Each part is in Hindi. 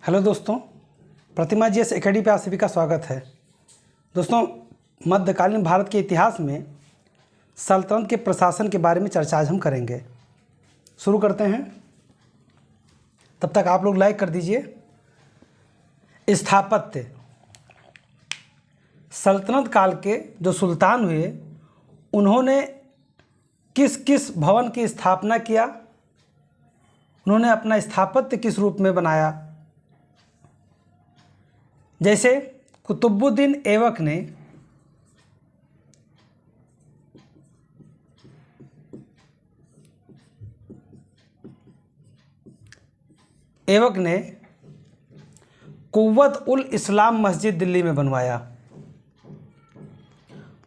हेलो दोस्तों, प्रतिमा जीएस एकेडमी पे आप सभी का स्वागत है। दोस्तों, मध्यकालीन भारत के इतिहास में सल्तनत के प्रशासन के बारे में चर्चा आज हम करेंगे। शुरू करते हैं। तब तक आप लोग लाइक कर दीजिए। स्थापत्य। सल्तनत काल के जो सुल्तान हुए उन्होंने किस किस भवन की स्थापना किया, उन्होंने अपना स्थापत्य किस रूप में बनाया। जैसे कुतुबुद्दीन ऐबक ने कुव्वत उल इस्लाम मस्जिद दिल्ली में बनवाया।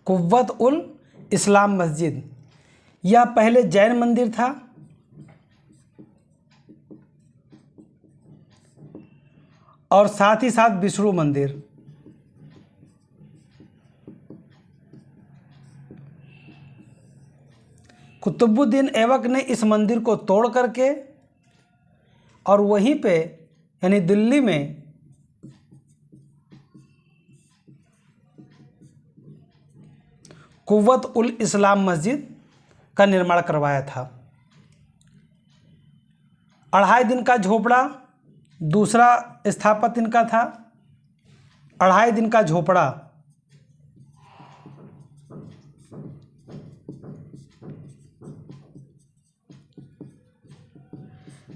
कुव्वत उल इस्लाम मस्जिद, यह पहले जैन मंदिर था और साथ ही साथ विष्णु मंदिर। कुतुबुद्दीन ऐबक ने इस मंदिर को तोड़ करके और वहीं पे यानी दिल्ली में कुव्वत उल इस्लाम मस्जिद का निर्माण करवाया था। 2.5 दिन का झोपड़ा दूसरा स्थापत्य इनका था। 2.5 दिन का झोपड़ा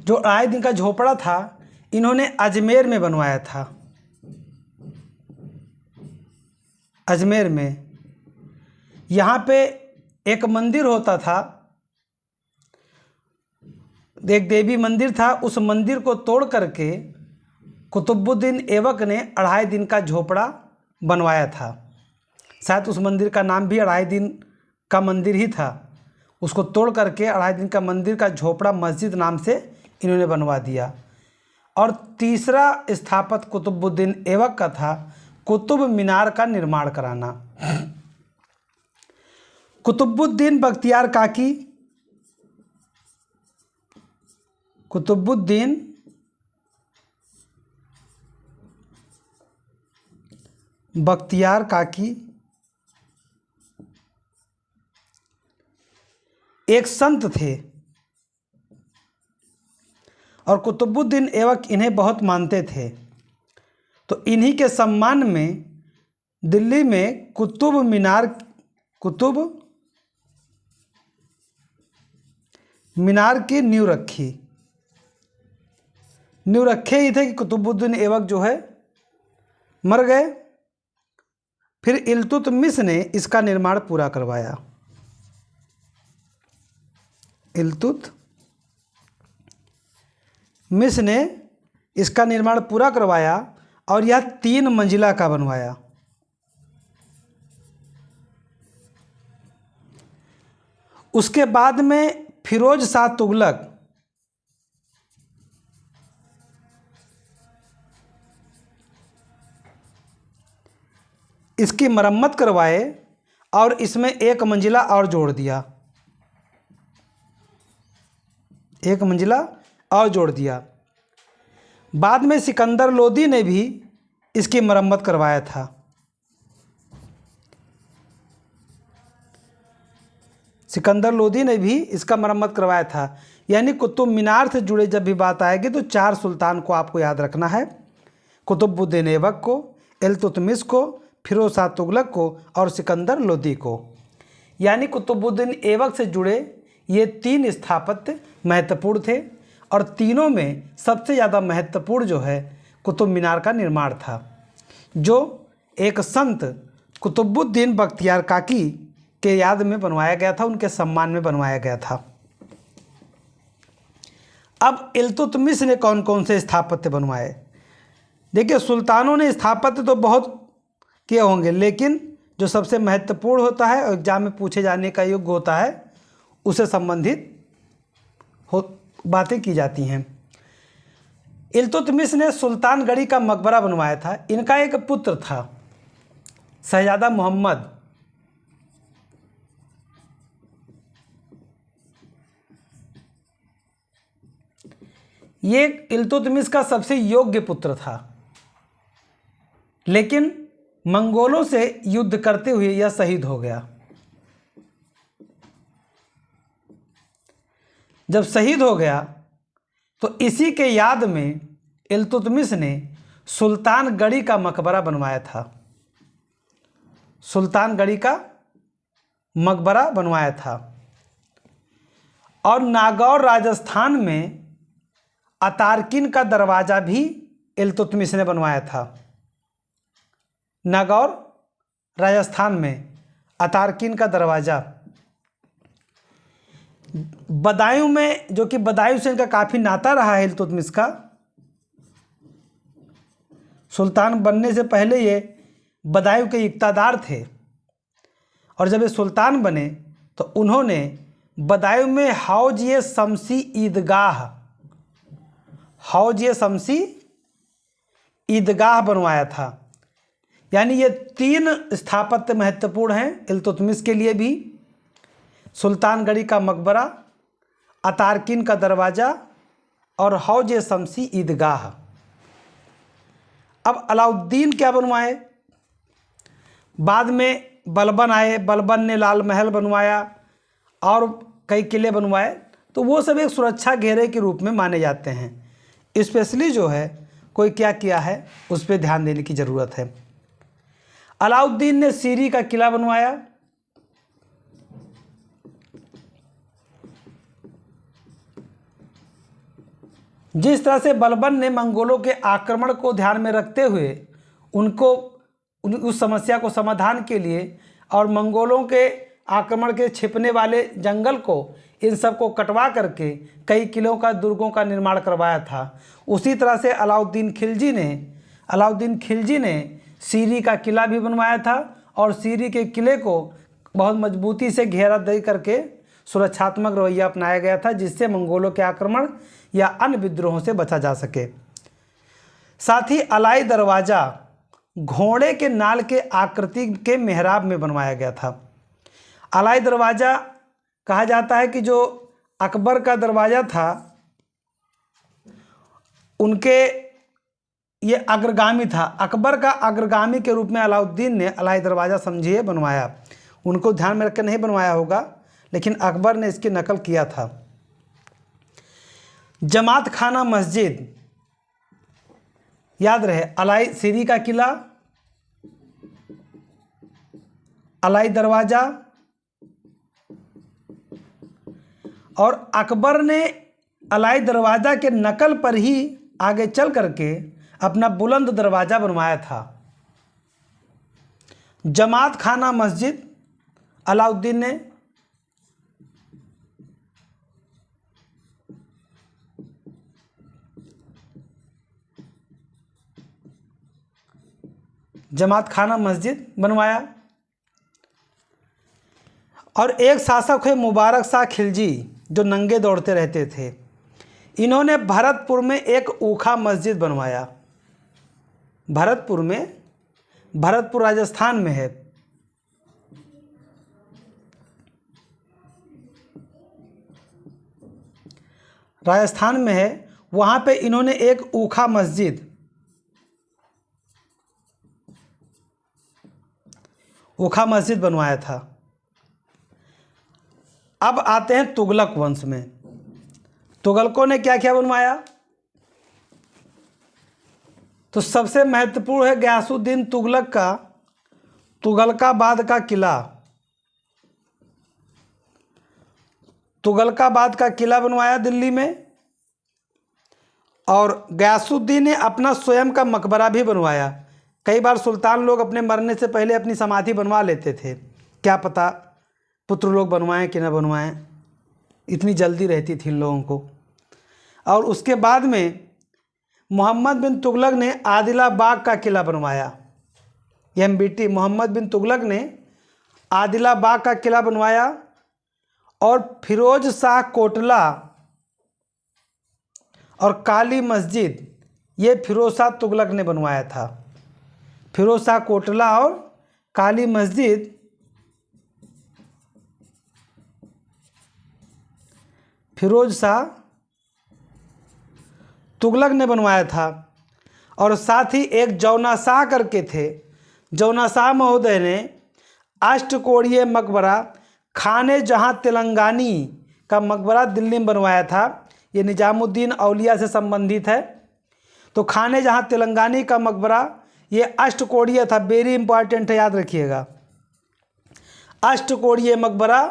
जो 2.5 दिन का झोपड़ा था इन्होंने अजमेर में बनवाया था। अजमेर में यहाँ पे एक मंदिर होता था, एक देवी मंदिर था। उस मंदिर को तोड़ करके कुतुबुद्दीन ऐबक ने 2.5 दिन का झोपड़ा बनवाया था। शायद उस मंदिर का नाम भी 2.5 दिन का मंदिर ही था। उसको तोड़ करके 2.5 दिन का मंदिर का झोपड़ा मस्जिद नाम से इन्होंने बनवा दिया। और तीसरा स्थापत्य कुतुबुद्दीन ऐबक का था कुतुब मीनार का निर्माण कराना। कुतुबुद्दीन बख्तियार काकी, कुतुबुद्दीन बख्तियार काकी एक संत थे और कुतुबुद्दीन ऐबक इन्हें बहुत मानते थे। तो इन्हीं के सम्मान में दिल्ली में कुतुब मीनार की नींव रखे ही थे कि कुतुबुद्दीन ऐबक जो है मर गए। फिर इल्तुतमिश ने इसका निर्माण पूरा करवाया। इल्तुतमिश ने इसका निर्माण पूरा करवाया और यह 3 मंजिला का बनवाया। उसके बाद में फिरोज शाह तुगलक इसकी मरम्मत करवाए और इसमें 1 मंजिला और जोड़ दिया। 1 मंजिला और जोड़ दिया। बाद में सिकंदर लोदी ने भी इसकी मरम्मत करवाया था। सिकंदर लोदी ने भी इसका मरम्मत करवाया था। यानी कुतुब मीनार से जुड़े जब भी बात आएगी तो 4 सुल्तान को आपको याद रखना है। कुतुबुद्दीन ऐबक को, इल्तुतमिश को, फिरोज शाह तुगलक को और सिकंदर लोदी को। यानी कुतुबुद्दीन ऐबक से जुड़े ये 3 स्थापत्य महत्वपूर्ण थे और तीनों में सबसे ज़्यादा महत्वपूर्ण जो है कुतुब मीनार का निर्माण था, जो एक संत कुतुबुद्दीन बख्तियार काकी के याद में बनवाया गया था, उनके सम्मान में बनवाया गया था। अब इल्तुतमिश ने कौन कौन से स्थापत्य बनवाए? देखिए, सुल्तानों ने स्थापत्य तो बहुत किए होंगे, लेकिन जो सबसे महत्वपूर्ण होता है और एग्जाम में पूछे जाने का योग्य होता है उससे संबंधित बातें की जाती हैं। इल्तुतमिश ने सुल्तानगढ़ी का मकबरा बनवाया था। इनका एक पुत्र था शहजादा मोहम्मद। ये इल्तुतमिश का सबसे योग्य पुत्र था, लेकिन मंगोलों से युद्ध करते हुए यह शहीद हो गया। जब शहीद हो गया तो इसी के याद में इल्तुतमिश ने सुल्तानगढ़ी का मकबरा बनवाया था। सुल्तानगढ़ी का मकबरा बनवाया था। और नागौर राजस्थान में अतारकिन का दरवाज़ा भी इल्तुतमिश ने बनवाया था। नागौर राजस्थान में अतारकिन का दरवाज़ा। बदायूं में, जो कि बदायूं से इनका काफ़ी नाता रहा है इल्तुतमिश का, सुल्तान बनने से पहले ये बदायूं के इक़्तादार थे, और जब ये सुल्तान बने तो उन्होंने बदायूं में हौज-ए शमसी ईदगाह बनवाया था। यानी ये 3 स्थापत्य महत्वपूर्ण हैं इल्तुतमिश के लिए भी: सुल्तानगढ़ी का मकबरा, अतारकिन का दरवाज़ा और हौज-ए शमसी ईदगाह। अब अलाउद्दीन क्या बनवाए? बाद में बलबन आए, बलबन ने लाल महल बनवाया और कई किले बनवाए, तो वो सब एक सुरक्षा घेरे के रूप में माने जाते हैं। स्पेशली जो है कोई क्या किया है उस पर ध्यान देने की ज़रूरत है। अलाउद्दीन ने सीरी का किला बनवाया। जिस तरह से बलबन ने मंगोलों के आक्रमण को ध्यान में रखते हुए उनको उस समस्या को समाधान के लिए और मंगोलों के आक्रमण के छिपने वाले जंगल को, इन सब को कटवा करके कई किलों का, दुर्गों का निर्माण करवाया था, उसी तरह से अलाउद्दीन खिलजी ने सीरी का किला भी बनवाया था और सीरी के किले को बहुत मजबूती से घेरा दे करके सुरक्षात्मक रवैया अपनाया गया था, जिससे मंगोलों के आक्रमण या अन्य विद्रोहों से बचा जा सके। साथ ही अलाई दरवाज़ा घोड़े के नाल के आकृति के मेहराब में बनवाया गया था। अलाई दरवाज़ा कहा जाता है कि जो अकबर का दरवाज़ा था उनके ये अग्रगामी था। अकबर का अग्रगामी के रूप में अलाउद्दीन ने अलाई दरवाज़ा समझिए बनवाया। उनको ध्यान में रखकर नहीं बनवाया होगा, लेकिन अकबर ने इसकी नकल किया था। जमात खाना मस्जिद, याद रहे, अलाई सीरी का किला, अलाई दरवाज़ा, और अकबर ने अलाई दरवाज़ा के नकल पर ही आगे चल करके अपना बुलंद दरवाज़ा बनवाया था। जमात खाना मस्जिद अलाउद्दीन ने जमात खाना मस्जिद बनवाया। और एक शासक है मुबारक शाह खिलजी, जो नंगे दौड़ते रहते थे। इन्होंने भरतपुर में एक ऊखा मस्जिद बनवाया। भरतपुर राजस्थान में है। राजस्थान में है, वहाँ पे इन्होंने एक ऊखा मस्जिद बनवाया था। अब आते हैं तुगलक वंश में। तुगलकों ने क्या क्या बनवाया? तो सबसे महत्वपूर्ण है गयासुद्दीन तुगलक का तुगलकाबाद का किला। तुगलकाबाद का किला बनवाया दिल्ली में। और गयासुद्दीन ने अपना स्वयं का मकबरा भी बनवाया। कई बार सुल्तान लोग अपने मरने से पहले अपनी समाधि बनवा लेते थे, क्या पता पुत्र लोग बनवाएं कि न बनवाएं, इतनी जल्दी रहती थी इन लोगों को। और उसके बाद में मोहम्मद बिन तुगलक ने आदिलाबाग का किला बनवाया। MBT मोहम्मद बिन तुगलक ने आदिलाबाग का किला बनवाया। और फिरोज शाह कोटला और काली मस्जिद, ये फिरोज शाह तुगलक ने बनवाया था। फिरोज शाह कोटला और काली मस्जिद फिरोज शाह तुगलक ने बनवाया था। और साथ ही एक जौना शाह करके थे, जौना शाह महोदय ने अष्टकोणीय मकबरा खाने जहां तेलंगानी का मकबरा दिल्ली में बनवाया था। ये निजामुद्दीन औलिया से संबंधित है। तो खाने जहां तेलंगानी का मकबरा ये अष्टकोणीय था, वेरी इंपॉर्टेंट है, याद रखिएगा। अष्टकोणीय मकबरा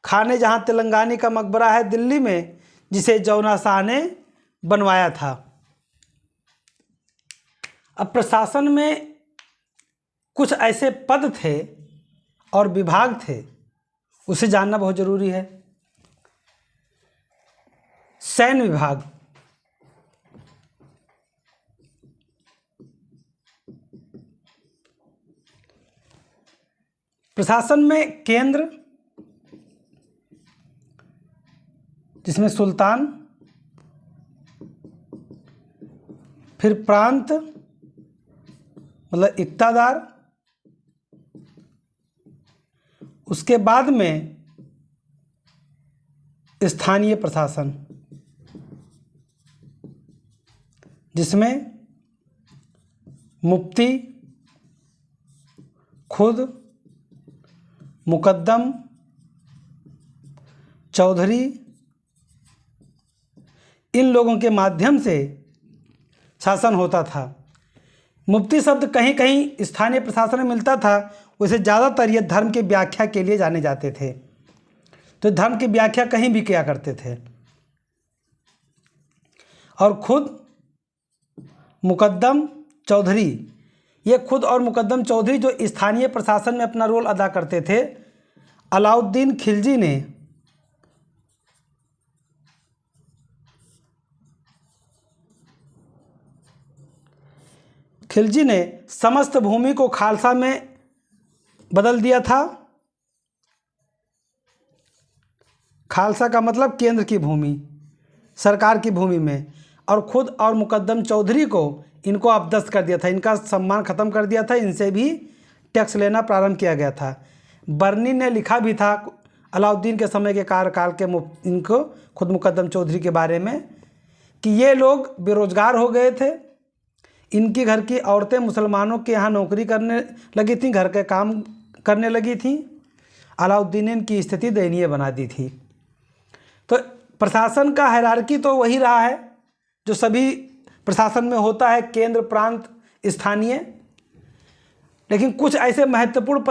खाने जहां तेलंगानी का मकबरा है दिल्ली में, जिसे जौना शाह ने बनवाया था। अब प्रशासन में कुछ ऐसे पद थे और विभाग थे, उसे जानना बहुत जरूरी है। सैन्य विभाग, प्रशासन में केंद्र जिसमें सुल्तान, फिर प्रांत मतलब इक्तादार, उसके बाद में स्थानीय प्रशासन जिसमें मुफ्ती, खुद, मुकद्दम, चौधरी, इन लोगों के माध्यम से शासन होता था। मुफ्ती शब्द कहीं कहीं स्थानीय प्रशासन में मिलता था, वैसे ज़्यादातर ये धर्म की व्याख्या के लिए जाने जाते थे। तो धर्म की व्याख्या कहीं भी किया करते थे। और खुद, मुकद्दम, चौधरी, ये खुद और मुकद्दम चौधरी जो स्थानीय प्रशासन में अपना रोल अदा करते थे। अलाउद्दीन खिलजी ने समस्त भूमि को खालसा में बदल दिया था। खालसा का मतलब केंद्र की भूमि, सरकार की भूमि में। और खुद और मुकद्दम चौधरी को इनको अपदस्थ कर दिया था, इनका सम्मान खत्म कर दिया था, इनसे भी टैक्स लेना प्रारंभ किया गया था। बर्नी ने लिखा भी था अलाउद्दीन के समय के कार्यकाल के इनको खुद मुकद्दम चौधरी के बारे में कि ये लोग बेरोजगार हो गए थे, इनकी घर की औरतें मुसलमानों के यहाँ नौकरी करने लगी थीं, घर के काम करने लगी थीं। अलाउद्दीन ने इनकी स्थिति दयनीय बना दी थी। तो प्रशासन का हायरार्की तो वही रहा है जो सभी प्रशासन में होता है, केंद्र, प्रांत, स्थानीय। लेकिन कुछ ऐसे महत्वपूर्ण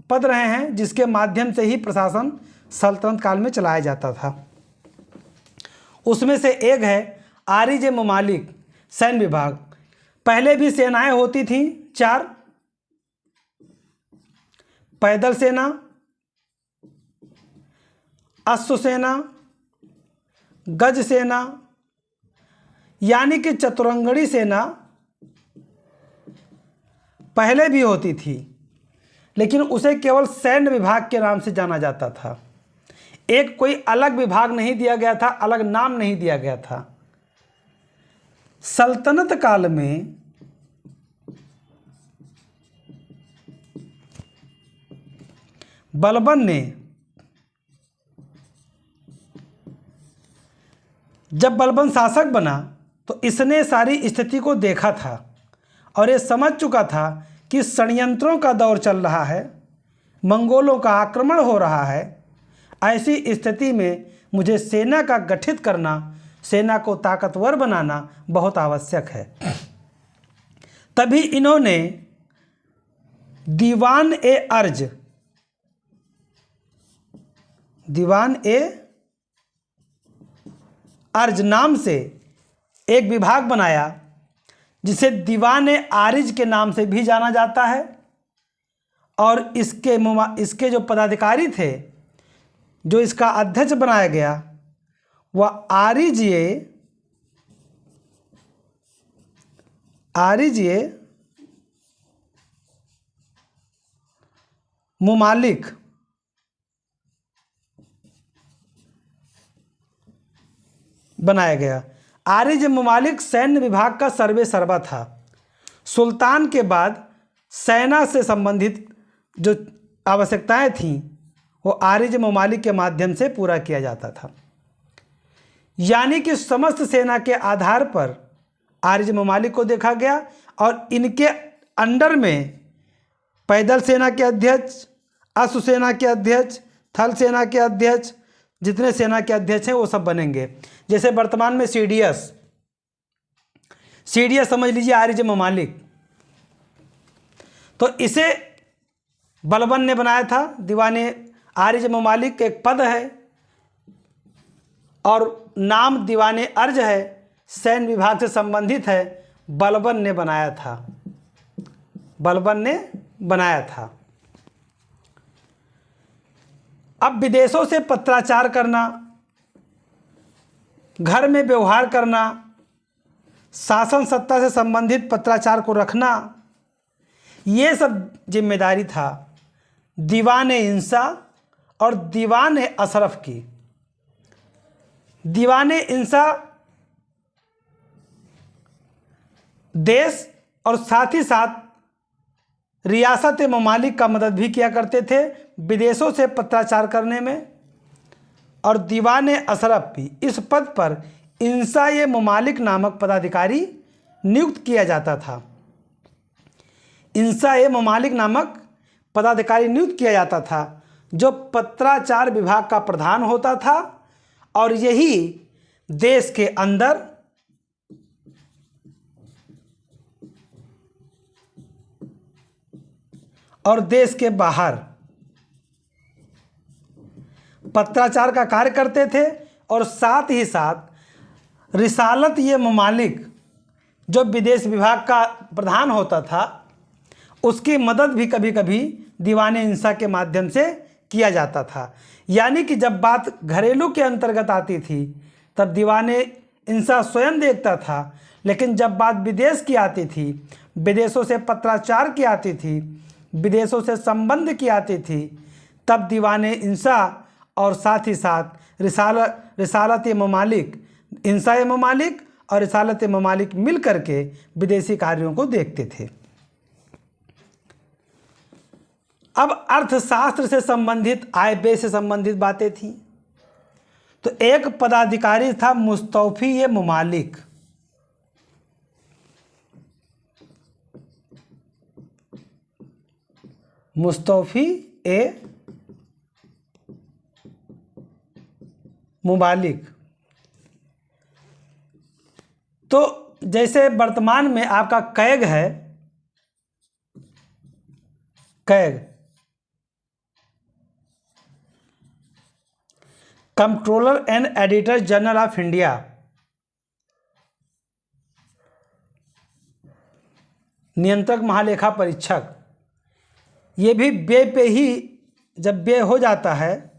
पद रहे हैं जिसके माध्यम से ही प्रशासन सल्तनत काल में चलाया जाता था। उसमें से एक है आरिज ममालिक, सैन्य विभाग। पहले भी सेनाएं होती थीं 4, पैदल सेना, अश्व सेना, गज सेना, यानी कि चतुरंगणी सेना पहले भी होती थी, लेकिन उसे केवल सैन्य विभाग के नाम से जाना जाता था। एक कोई अलग विभाग नहीं दिया गया था, अलग नाम नहीं दिया गया था। सल्तनत काल में बलबन ने, जब बलबन शासक बना तो इसने सारी स्थिति को देखा था और ये समझ चुका था कि षड्यंत्रों का दौर चल रहा है, मंगोलों का आक्रमण हो रहा है। ऐसी स्थिति में मुझे सेना का गठित करना, सेना को ताकतवर बनाना बहुत आवश्यक है। तभी इन्होंने दीवान ए अर्ज नाम से एक विभाग बनाया, जिसे दीवान ए आरिज के नाम से भी जाना जाता है। और इसके जो पदाधिकारी थे, जो इसका अध्यक्ष बनाया गया, वह आरिज मुमालिक बनाया गया। आरिज मुमालिक सैन्य विभाग का सर्वे सर्वा था। सुल्तान के बाद सेना से संबंधित जो आवश्यकताएं थीं वो आरिज मुमालिक के माध्यम से पूरा किया जाता था। यानी कि समस्त सेना के आधार पर आर्य ममालिक को देखा गया और इनके अंडर में पैदल सेना के अध्यक्ष, अश्व सेना के अध्यक्ष, थल सेना के अध्यक्ष, जितने सेना के अध्यक्ष हैं वो सब बनेंगे। जैसे वर्तमान में सीडीएस समझ लीजिए आर्य ममालिक, तो इसे बलबन ने बनाया था। दीवाने आर्य ममालिक एक पद है और नाम दीवाने अर्ज है, सैन्य विभाग से संबंधित है, बलबन ने बनाया था, बलबन ने बनाया था। अब विदेशों से पत्राचार करना, घर में व्यवहार करना, शासन सत्ता से संबंधित पत्राचार को रखना, ये सब जिम्मेदारी था दीवाने इंसा और दीवाने अशरफ की। दीवाने इंसा देश और साथ ही साथ रियासत ममालिक का मदद भी किया करते थे विदेशों से पत्राचार करने में, और दीवाने अशरफ भी। इस पद पर इंसा ममालिक नामक पदाधिकारी नियुक्त किया जाता था। इंसा ममालिक नामक पदाधिकारी नियुक्त किया जाता था जो पत्राचार विभाग का प्रधान होता था, और यही देश के अंदर और देश के बाहर पत्राचार का कार्य करते थे। और साथ ही साथ रिसालत ममालिक जो विदेश विभाग का प्रधान होता था उसकी मदद भी कभी कभी दीवाने इंसा के माध्यम से किया जाता था। यानी कि जब बात घरेलू के अंतर्गत आती थी तब दीवाने इंसा स्वयं देखता था, लेकिन जब बात विदेश की आती थी, विदेशों से पत्राचार की आती थी, विदेशों से संबंध की आती थी, तब दीवाने इंसा और साथ ही साथ रिसालत ममालिक, इंसा ममालिक और रिसालत ममालिक मिल करके विदेशी कार्यों को देखते थे। अब अर्थशास्त्र से संबंधित, आय व्यय से संबंधित बातें थी। तो एक पदाधिकारी था मुस्तौफी ममालिक। मुस्तौफी ममालिक। तो जैसे वर्तमान में आपका कैग है, CAG controller and editor general of India, नियंत्रक महालेखा परीक्षक, ये भी व्यय पे ही, जब व्यय हो जाता है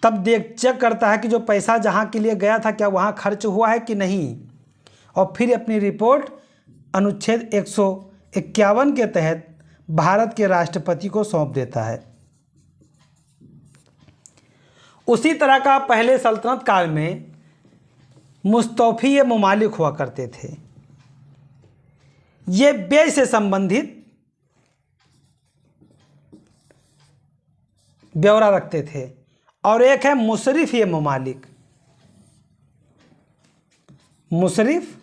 तब चेक करता है कि जो पैसा जहाँ के लिए गया था क्या वहाँ खर्च हुआ है कि नहीं, और फिर अपनी रिपोर्ट अनुच्छेद 151 के तहत भारत के राष्ट्रपति को सौंप देता है। उसी तरह का पहले सल्तनत काल में मुस्तौफी ममालिक हुआ करते थे। ये व्यय से संबंधित ब्यौरा रखते थे। और एक है मुशरिफ ममालिक। मुशरिफ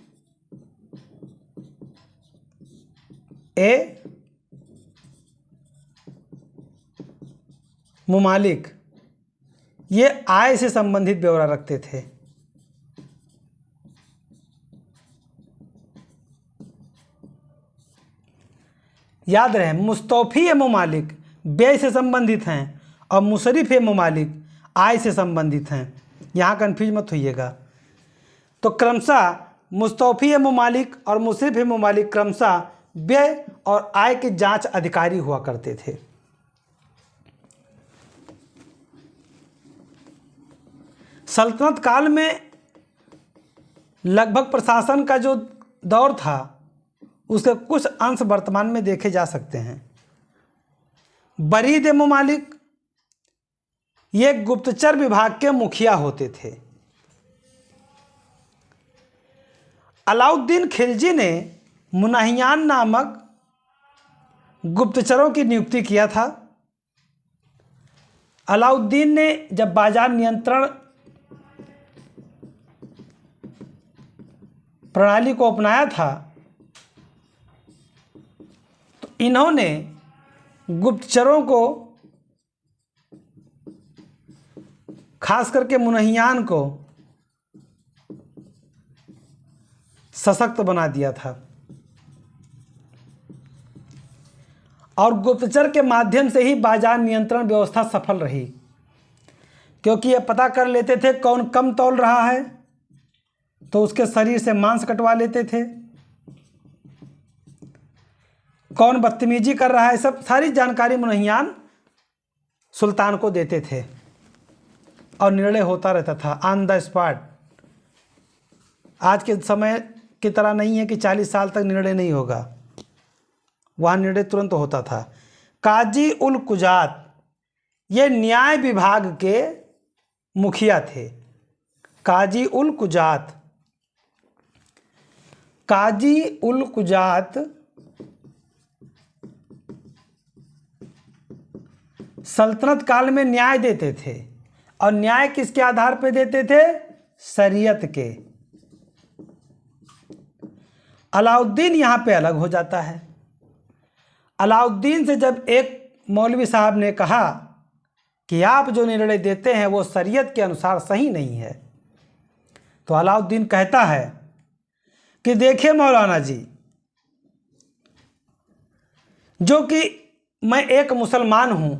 ममालिक, ये आय से संबंधित ब्यौरा रखते थे। याद रहे, मुस्तौफी ममालिक व्यय से संबंधित हैं और मुशरिफ ममालिक आय से संबंधित हैं। यहाँ कन्फ्यूज मत होइएगा। तो क्रमशः मुस्तौफी ममालिक और मुशरिफ ममालिक क्रमशः व्यय और आय के जांच अधिकारी हुआ करते थे। सल्तनत काल में लगभग प्रशासन का जो दौर था उसके कुछ अंश वर्तमान में देखे जा सकते हैं। बरीद ममालिक ये गुप्तचर विभाग के मुखिया होते थे। अलाउद्दीन खिलजी ने मुनाहियान नामक गुप्तचरों की नियुक्ति किया था। अलाउद्दीन ने जब बाजार नियंत्रण प्रणाली को अपनाया था, तो इन्होंने गुप्तचरों को, खास करके मुनहियान को सशक्त बना दिया था और गुप्तचर के माध्यम से ही बाजार नियंत्रण व्यवस्था सफल रही, क्योंकि ये पता कर लेते थे कौन कम तौल रहा है तो उसके शरीर से मांस कटवा लेते थे, कौन बदतमीजी कर रहा है, सब सारी जानकारी मुनहियान सुल्तान को देते थे और निर्णय होता रहता था ऑन द स्पॉट। आज के समय की तरह नहीं है कि 40 साल तक निर्णय नहीं होगा, वहाँ निर्णय तुरंत होता था। काजी उल कुजात ये न्याय विभाग के मुखिया थे। काजी उल कुजात, काजी उल कुजात सल्तनत काल में न्याय देते थे और न्याय किसके आधार पर देते थे? शरीयत के। अलाउद्दीन यहाँ पे अलग हो जाता है। अलाउद्दीन से जब एक मौलवी साहब ने कहा कि आप जो निर्णय देते हैं वो शरीयत के अनुसार सही नहीं है, तो अलाउद्दीन कहता है कि देखिए मौलाना जी, जो कि मैं एक मुसलमान हूं,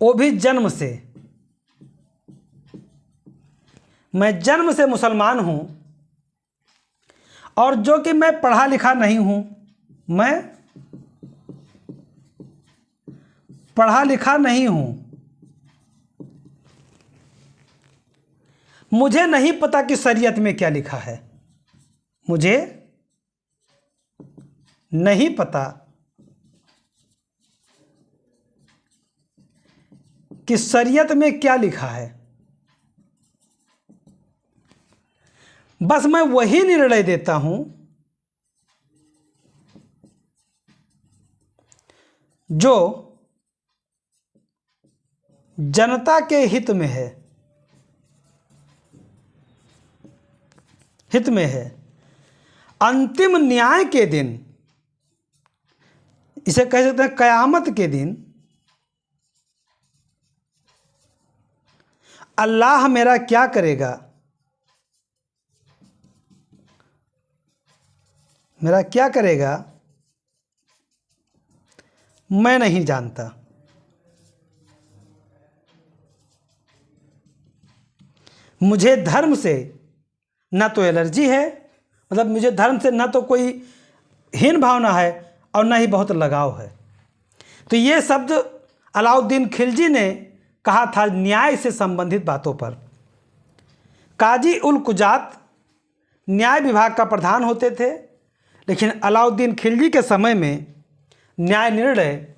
वो भी जन्म से, मैं जन्म से मुसलमान हूं और जो कि मैं पढ़ा लिखा नहीं हूं, मैं पढ़ा लिखा नहीं हूं, मुझे नहीं पता कि शरीयत में क्या लिखा है, मुझे नहीं पता कि शरीयत में क्या लिखा है, बस मैं वही निर्णय देता हूं जो जनता के हित में है, हित में है। अंतिम न्याय के दिन, इसे कह सकते हैं कयामत के दिन, अल्लाह मेरा क्या करेगा, मेरा क्या करेगा, मैं नहीं जानता। मुझे धर्म से ना तो एलर्जी है, मतलब मुझे धर्म से ना तो कोई हीन भावना है और ना ही बहुत लगाव है। तो ये शब्द अलाउद्दीन खिलजी ने कहा था न्याय से संबंधित बातों पर। काजी उल कुजात न्याय विभाग का प्रधान होते थे, लेकिन अलाउद्दीन खिलजी के समय में न्याय निर्णय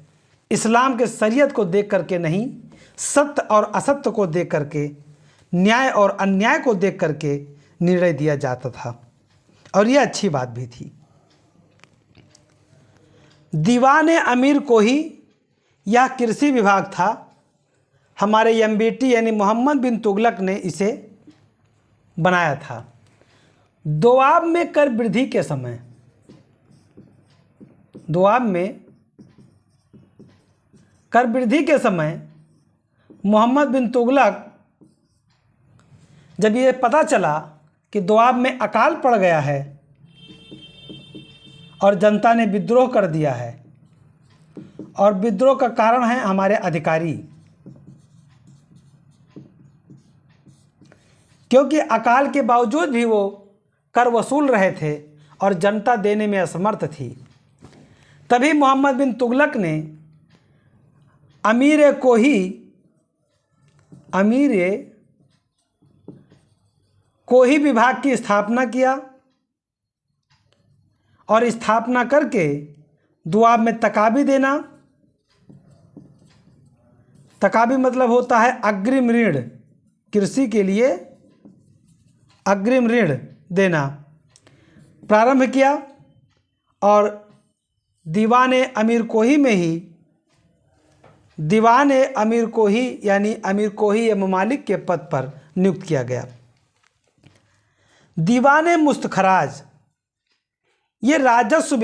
इस्लाम के शरीयत को देख करके नहीं, सत्य और असत्य को देख करके, न्याय और अन्याय को देख करके निर्णय दिया जाता था, और यह अच्छी बात भी थी। दीवान अमीर को ही यह कृषि विभाग था। हमारे एमबीटी यानी मोहम्मद बिन तुगलक ने इसे बनाया था। दोआब में कर वृद्धि के समय, दोआब में कर वृद्धि के समय मोहम्मद बिन तुगलक, जब ये पता चला कि दोआब में अकाल पड़ गया है और जनता ने विद्रोह कर दिया है, और विद्रोह का कारण है हमारे अधिकारी, क्योंकि अकाल के बावजूद भी वो कर वसूल रहे थे और जनता देने में असमर्थ थी। तभी मोहम्मद बिन तुगलक ने अमीर कोही विभाग की स्थापना किया और स्थापना करके दुआब में तकाबी देना। तकाबी मतलब होता है अग्रिम ऋण, कृषि के लिए अग्रिम ऋण देना, प्रारंभ किया और दीवान अमीर कोही में ही दीवान अमीर को ही यानी अमीर को ही ममालिक के पद पर नियुक्त किया गया। दीवान मुस्तखराज ये राजस्व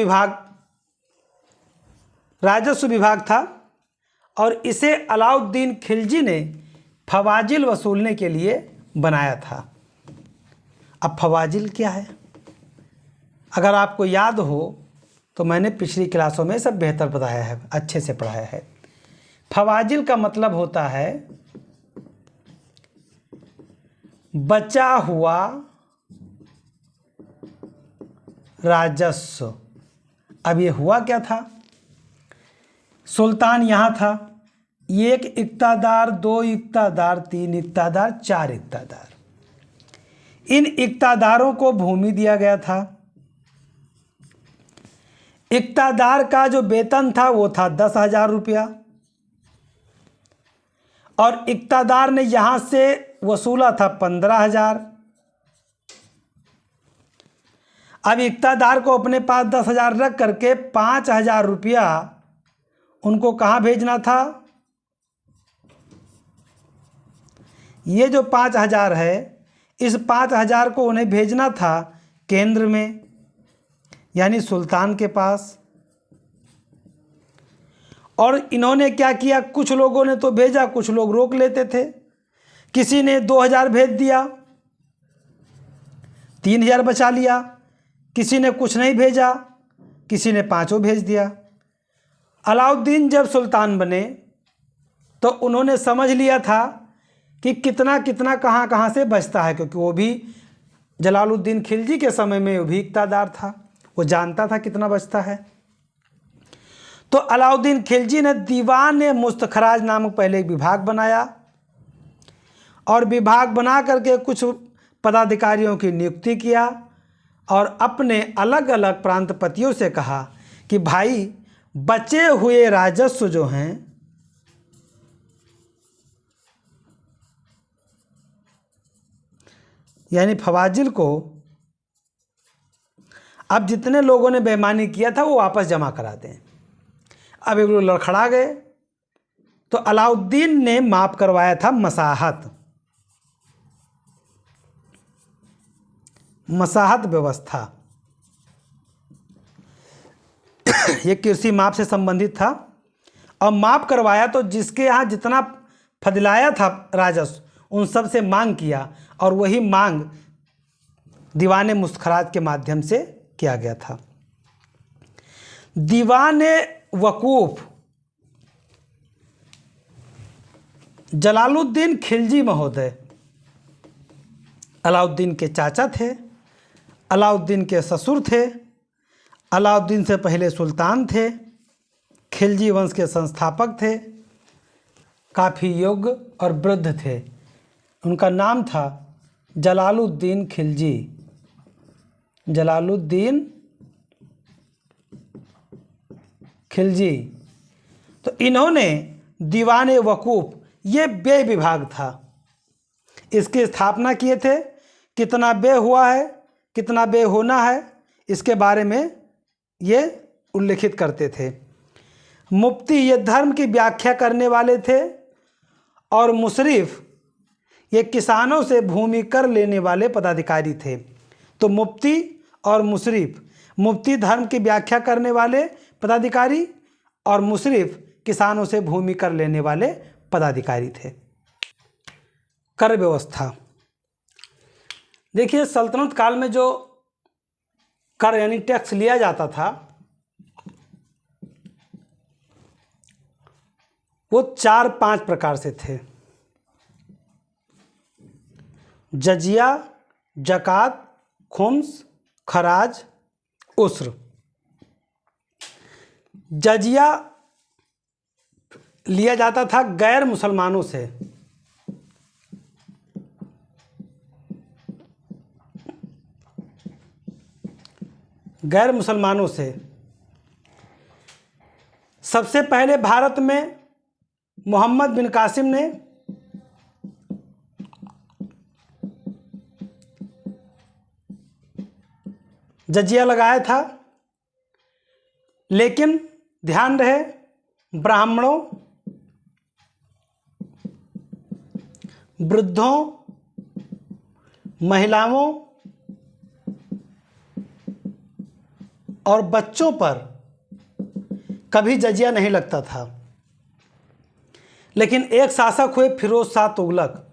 विभाग था और इसे अलाउद्दीन खिलजी ने फवाजिल वसूलने के लिए बनाया था। अब फवाजिल क्या है? अगर आपको याद हो तो मैंने पिछली क्लासों में सब बेहतर बताया है, अच्छे से पढ़ाया है। फवाजिल का मतलब होता है बचा हुआ राजस्व। अब ये हुआ क्या था? सुल्तान यहाँ था, 1 इक्तादार, 2 इक्तादार, 3 इक्तादार, 4 इक्तादार। इन इक्तादारों को भूमि दिया गया था। इक्तादार का जो वेतन था वो था 10,000 रुपया और इक्तादार ने यहां से वसूला था 15,000। अब इक्तादार को अपने पास 10,000 रख करके 5,000 रुपया उनको कहाँ भेजना था? ये जो 5,000 है, इस 5,000 को उन्हें भेजना था केंद्र में यानी सुल्तान के पास। और इन्होंने क्या किया? कुछ लोगों ने तो भेजा, कुछ लोग रोक लेते थे। किसी ने 2,000 भेज दिया, 3,000 बचा लिया। किसी ने कुछ नहीं भेजा, किसी ने 5 भेज दिया। अलाउद्दीन जब सुल्तान बने तो उन्होंने समझ लिया था कि कितना कितना कहाँ कहाँ से बचता है, क्योंकि वो भी जलालुद्दीन खिलजी के समय में वो भी इक्तादार था, वो जानता था कितना बचता है। तो अलाउद्दीन खिलजी ने दीवान मुस्तखराज नामक पहले एक विभाग बनाया और विभाग बना करके कुछ पदाधिकारियों की नियुक्ति किया और अपने अलग अलग प्रांतपतियों से कहा कि भाई बचे हुए राजस्व जो हैं यानी फवाजिल को अब जितने लोगों ने बेईमानी किया था वो वापस जमा करा दें। अब एक लोग लड़खड़ा गए तो अलाउद्दीन ने माफ करवाया था मसाहत व्यवस्था। ये कृषि माप से संबंधित था और माप करवाया तो जिसके यहाँ जितना फदिलाया था राजस्व उन सब से मांग किया और वही मांग दीवान मुस्तखराज के माध्यम से किया गया था। दीवान वकूफ जलालुद्दीन खिलजी महोदय अलाउद्दीन के चाचा थे, अलाउद्दीन के ससुर थे, अलाउद्दीन से पहले सुल्तान थे, खिलजी वंश के संस्थापक थे, काफ़ी योग्य और वृद्ध थे। उनका नाम था जलालुद्दीन खिलजी। जलालुद्दीन खिलजी। तो इन्होंने दीवान वकूफ ये व्यय विभाग था, इसकी स्थापना किए थे। कितना व्यय हुआ है, कितना व्यय होना है, इसके बारे में ये उल्लेखित करते थे। मुफ्ती ये धर्म की व्याख्या करने वाले थे और मुशरिफ ये किसानों से भूमि कर लेने वाले पदाधिकारी थे। तो मुफ्ती और मुशरिफ, मुफ्ती धर्म की व्याख्या करने वाले पदाधिकारी और मुशरिफ किसानों से भूमि कर लेने वाले पदाधिकारी थे। कर व्यवस्था देखिए, सल्तनत काल में जो कर यानी टैक्स लिया जाता था वो 4-5 प्रकार से थे। जजिया, जकात, खुम्स, खराज, उस्र। जजिया लिया जाता था गैर मुसलमानों से। गैर मुसलमानों से सबसे पहले भारत में मोहम्मद बिन कासिम ने जजिया लगाया था, लेकिन ध्यान रहे ब्राह्मणों वृद्धों, महिलाओं और बच्चों पर कभी जजिया नहीं लगता था। लेकिन एक शासक हुए फिरोज शाह तुगलक।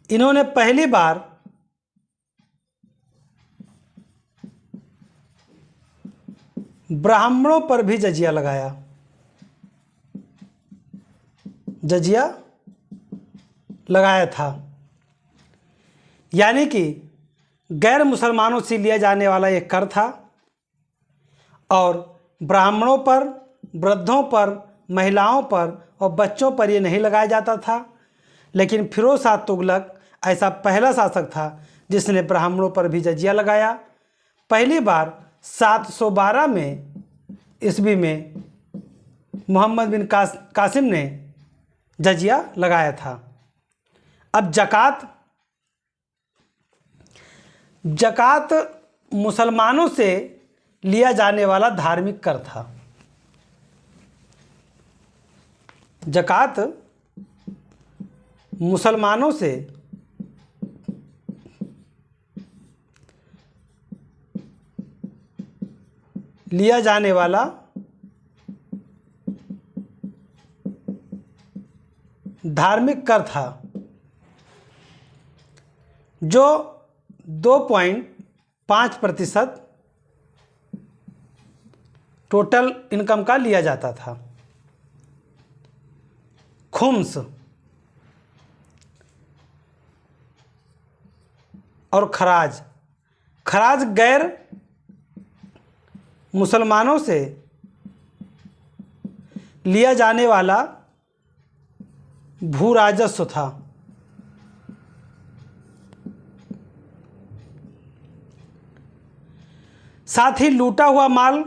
इन्होंने पहली बार ब्राह्मणों पर भी जजिया लगाया। जजिया लगाया था, यानी कि गैर मुसलमानों से लिया जाने वाला एक कर था और ब्राह्मणों पर, वृद्धों पर, महिलाओं पर और बच्चों पर यह नहीं लगाया जाता था। लेकिन फिरोज शाह तुगलक ऐसा पहला शासक था जिसने ब्राह्मणों पर भी जजिया लगाया। पहली बार 712 में ईस्वी में मोहम्मद बिन कासिम ने जजिया लगाया था। अब जकात मुसलमानों से लिया जाने वाला धार्मिक कर था। जकात मुसलमानों से लिया जाने वाला धार्मिक कर था, जो 2.5% टोटल इनकम का लिया जाता था। खुम्स और खराज। खराज गैर मुसलमानों से लिया जाने वाला भू राजस्व था। साथ ही लूटा हुआ माल,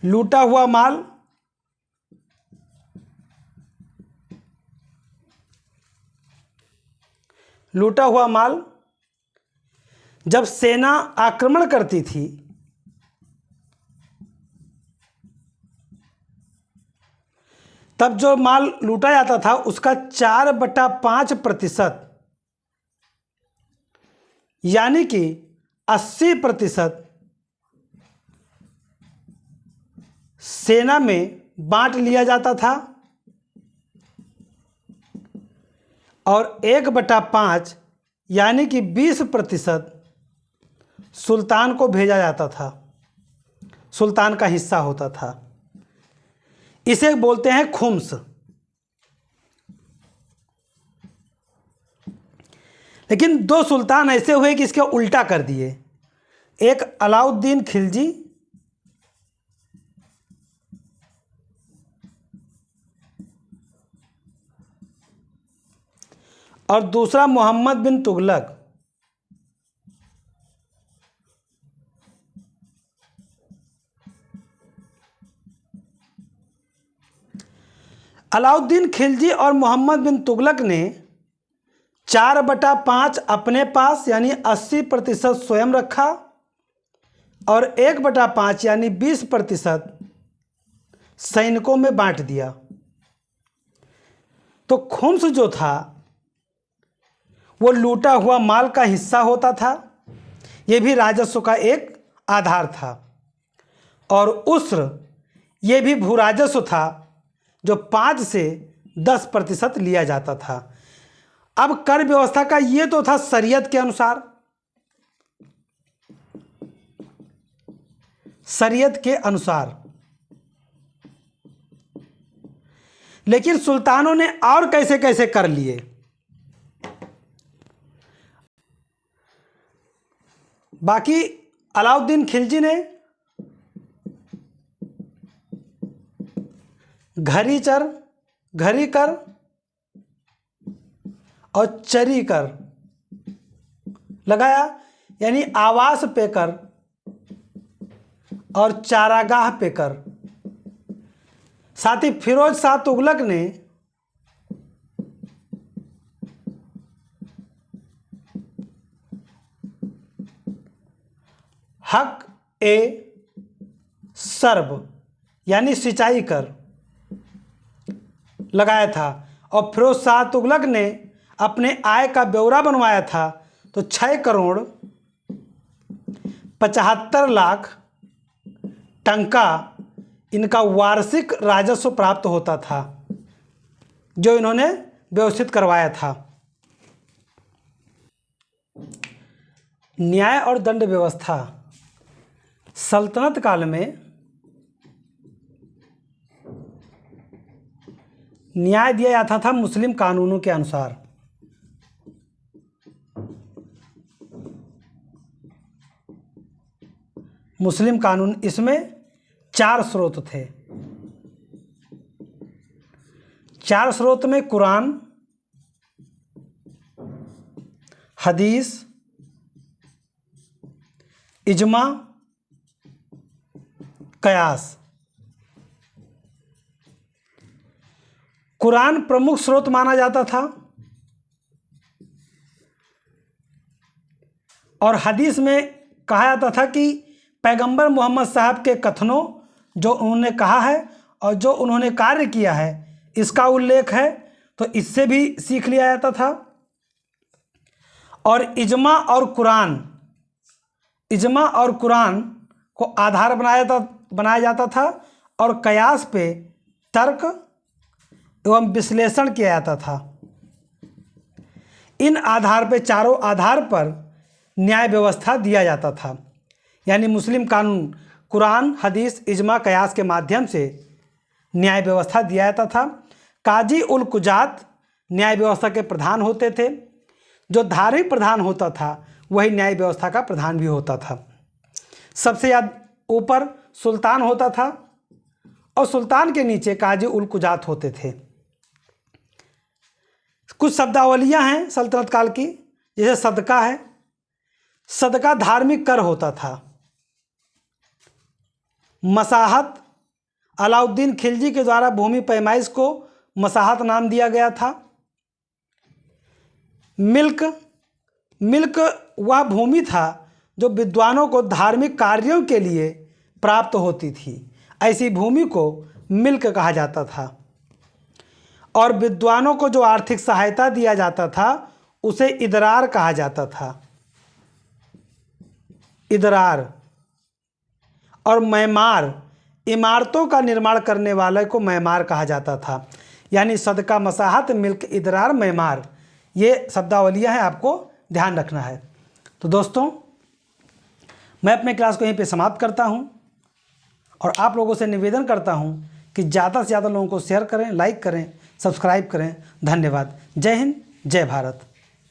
लूटा हुआ माल लूटा हुआ माल जब सेना आक्रमण करती थी तब जो माल लूटा जाता था उसका 4/5% यानी कि 80% सेना में बांट लिया जाता था और 1/5 यानी कि 20% सुल्तान को भेजा जाता था, सुल्तान का हिस्सा होता था। इसे बोलते हैं खुम्स। लेकिन 2 सुल्तान ऐसे हुए कि इसके उल्टा कर दिए। एक अलाउद्दीन खिलजी और दूसरा मोहम्मद बिन तुगलक। अलाउद्दीन खिलजी और मोहम्मद बिन तुगलक ने 4/5 अपने पास यानी 80% स्वयं रखा और 1/5 यानी 20% सैनिकों में बांट दिया। तो खुम्स जो था वो लूटा हुआ माल का हिस्सा होता था, ये भी राजस्व का एक आधार था। और उस्र ये भी भू राजस्व था जो 5 से 10% लिया जाता था। अब कर व्यवस्था का ये तो था शरीयत के अनुसार, शरीयत के अनुसार। लेकिन सुल्तानों ने और कैसे कैसे कर लिए। बाकी अलाउद्दीन खिलजी ने घरी कर और चरी कर लगाया, यानी आवास पे कर और चारागाह पे कर। साथ ही फिरोज शाह तुगलक ने हक ए सर्ब यानी सिंचाई कर लगाया था। और फिरोज शाह तुगलक ने अपने आय का ब्यौरा बनवाया था तो 6,75,00,000 टंका इनका वार्षिक राजस्व प्राप्त होता था, जो इन्होंने व्यवस्थित करवाया था। न्याय और दंड व्यवस्था। सल्तनत काल में न्याय दिया जाता था मुस्लिम कानूनों के अनुसार। मुस्लिम कानून, इसमें 4 स्रोत थे। 4 स्रोत में कुरान, हदीस, इजमा, कयास। कुरान प्रमुख स्रोत माना जाता था और हदीस में कहा जाता था कि पैगंबर मोहम्मद साहब के कथनों, जो उन्होंने कहा है और जो उन्होंने कार्य किया है, इसका उल्लेख है, तो इससे भी सीख लिया जाता था। और इजमा और कुरान को आधार बनाया जाता था और कयास पे तर्क एवं विश्लेषण किया जाता था। इन आधार पे, चारों आधार पर न्याय व्यवस्था दिया जाता था। यानी मुस्लिम कानून कुरान, हदीस, इजमा, कयास के माध्यम से न्याय व्यवस्था दिया जाता था। काजी उल कुजात न्याय व्यवस्था के प्रधान होते थे। जो धार्मिक प्रधान होता था वही न्याय व्यवस्था का प्रधान भी होता था। सबसे ऊपर सुल्तान होता था और सुल्तान के नीचे काजी उल कुजात होते थे। कुछ शब्दावलियां हैं सल्तनत काल की, जैसे सदका है। सदका धार्मिक कर होता था। मसाहत, अलाउद्दीन खिलजी के द्वारा भूमि पैमाइश को मसाहत नाम दिया गया था। मिल्क वह भूमि था जो विद्वानों को धार्मिक कार्यों के लिए प्राप्त होती थी, ऐसी भूमि को मिल्क कहा जाता था। और विद्वानों को जो आर्थिक सहायता दिया जाता था उसे इदरार कहा जाता था। इदरार। और मैमार, इमारतों का निर्माण करने वाले को मैमार कहा जाता था। यानी सदका, मसाहत, मिल्क, इदरार, मैमार, ये शब्दावलियां हैं, आपको ध्यान रखना है। तो दोस्तों, मैं अपने क्लास को यहीं पे समाप्त करता हूं और आप लोगों से निवेदन करता हूं कि ज़्यादा से ज़्यादा लोगों को शेयर करें, लाइक करें, सब्सक्राइब करें। धन्यवाद। जय हिंद, जय भारत।